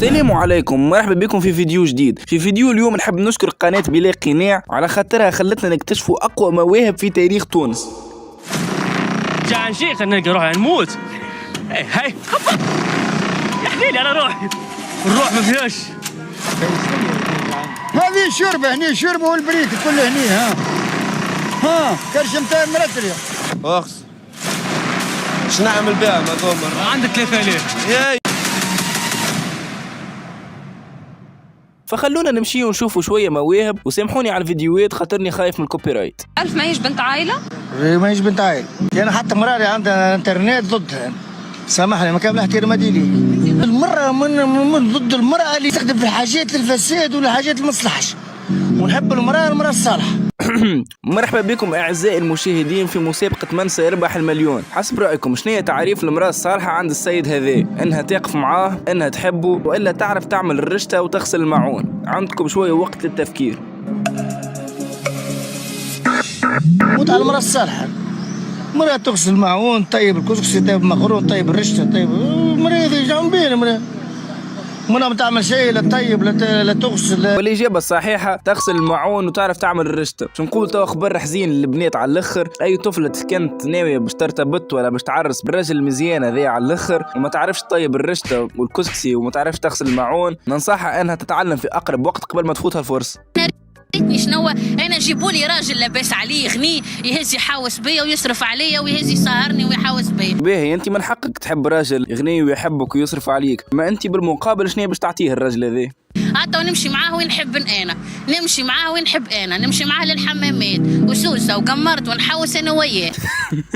السلام عليكم، مرحبا بكم في فيديو جديد. في فيديو اليوم نحب نشكر قناة بلا قناع على خاطرها خلتنا نكتشفوا أقوى مواهب في تاريخ تونس. جاء شيخ نلقى روحي نموت. هاي يا حليلي انا روحي الروح ما فيهاش. هذه شربة هني، شربة والبريك كله هني. ها كرش متاع مرترية اخس اش نعمل بها ما ضمر عندك 3000 ياي. فخلونا نمشي ونشوفوا شوية مواهب، وسامحوني على الفيديوهات خاطرني خايف من الكوبي رايت. ألف ما هيش بنت عائلة؟ ما هيش بنت عائل. أنا حتى مراري عندها انترنت ضدها، سامحني ما كان الاحترام لي. المرأة من ضد المرأة اللي تخدم في الحاجات الفساد والحاجات المصلحش، ونحب المرأة الصالحة. مرحبا بكم أعزائي المشاهدين في مسابقة من سيربح المليون. حسب رأيكم شنو هي تعريف المرأة الصالحة عند السيد هذا؟ إنها تقف معاه، إنها تحبه، وإلا تعرف تعمل الرشتة وتغسل الماعون. عندكم شوية وقت للتفكير. موت على المرأة الصالحة، مرأة تغسل الماعون، طيب الكسكسي، طيب المقرون، طيب الرشتة، طيب المرأة هذه جاهم بين مرأة ما تعمل شيء، لا طيب لا تغسل. والإجابة الصحيحة تغسل الماعون وتعرف تعمل الرشتة. شو نقول توا خبر حزين للبنات على الآخر. أي طفلة كانت ناوية باش ترتبط ولا باش تعرس بالراجل المزيان هذا على الآخر وما تعرفش طيب الرشتة والكسكسي وما تعرفش تغسل الماعون، ننصحها أنها تتعلم في أقرب وقت قبل ما تفوتها الفرصة. ريتني شنو انا جيبولي راجل لاباس عليه يغني يهز يحاوس بيا ويصرف عليا ويهز يسهرني ويحاوس بيا. باهي انت من حقك تحب راجل يغني ويحبك ويصرف عليك، ما انت بالمقابل شنو باش تعطيه الراجل هذا؟ حتى ونمشي معاه وين نحب انا، نمشي معاه وين نحب انا، نمشي معاه للحمامات وسوسه وقمرت ونحوس انا وياه.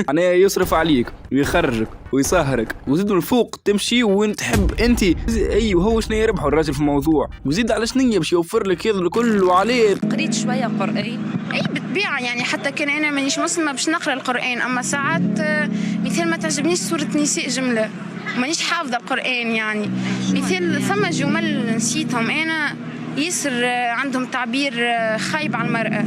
معناها يصرف عليك ويخرجك ويسهرك وزيد من الفوق تمشي وين تحب انت. ايوه هو شنو يربحوا الراجل في الموضوع، وزيد على شنو باش يوفر لك هذا الكل وعليه. قريت شويه قرآن اي بالطبيعه، يعني حتى كان انا مانيش مسلمه باش نقرا القرآن، اما ساعات مثال ما تعجبنيش سوره نساء جمله مانيش حافظه القرآن، يعني مثال ثم جمل نسيتهم انا ياسر عندهم تعبير خايب على المرأة.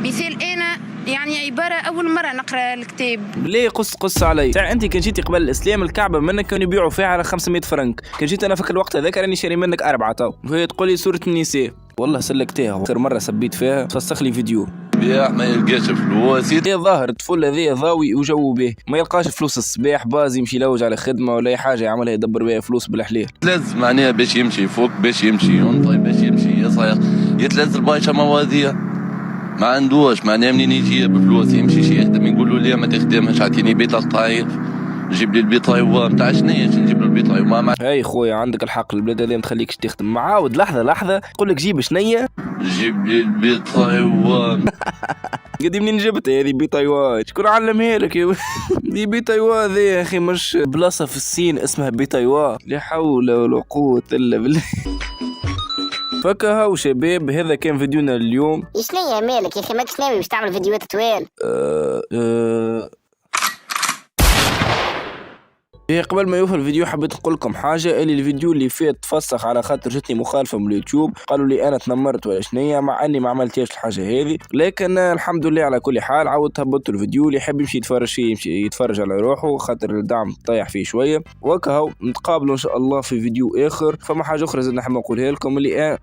مثال انا يعني عبارة أول مرة نقرأ الكتاب. ليه قص علي؟ تاع أنت كان جيتي قبل الإسلام الكعبة منك كانوا يبيعوا فيها على 500 فرنك، كان جيت أنا فكر الوقت هذاك راني شاري منك 4 تو، وهي تقول لي سورة النساء. والله سلكتها آخر مرة سبيت فيها فسخ لي فيديو. بياع ما يلقاش فلوس. هي ظاهر الطفل هذا ضاوي وجو به، ما يلقاش فلوس الصباح باز يمشي يلوج على خدمة ولا أي حاجة يعملها يدبر بها فلوس بالحليل. لازم معناها باش يمشي فوق، باش يمشي ينطي، باش يمشي يصير، يتلزل بايشة مواضيع. ما عندوش معناها منين يجي بفلوس يمشي شي يخدم، يقولوا لي ما تخدمش اعطيني بيت الطايف، جيب لي البيطايوه نتاع شنيا نجيب له البيطايوه. اي خويا عندك الحق، البلاد اللي ما تخليكش تخدم. معاود لحظه يقول لك جيب شنيا، جيب لي البيطايوه. قدي منين جبتها هذه بيطايوه؟ شكون علمها لك يا دي بيطايوه ذي يا اخي؟ مش بلاصه في الصين اسمها بيطايوه؟ لا حول ولا قوه الا بالله. فكها وشباب هذا كان فيديونا اليوم. شنيا مالك يا اخي ماكش ناوي باش تعمل فيديوهات طوال؟ إيه قبل ما يوفى الفيديو حبيت نقول لكم حاجه، اللي الفيديو اللي فات تفسخ على خاطر جتني مخالفه من اليوتيوب، قالوا لي انا تنمرت ولا شنيا، مع اني ما عملتهاش الحاجه هذه، لكن الحمد لله على كل حال عاودت هبطت الفيديو. اللي يحب يمشي يتفرج فيه يمشي يتفرج على روحه خاطر الدعم طايح فيه شويه. وكهو نتقابلوا ان شاء الله في فيديو اخر. فما حاجه اخرى زدنا نحب نقولها لكم، اللي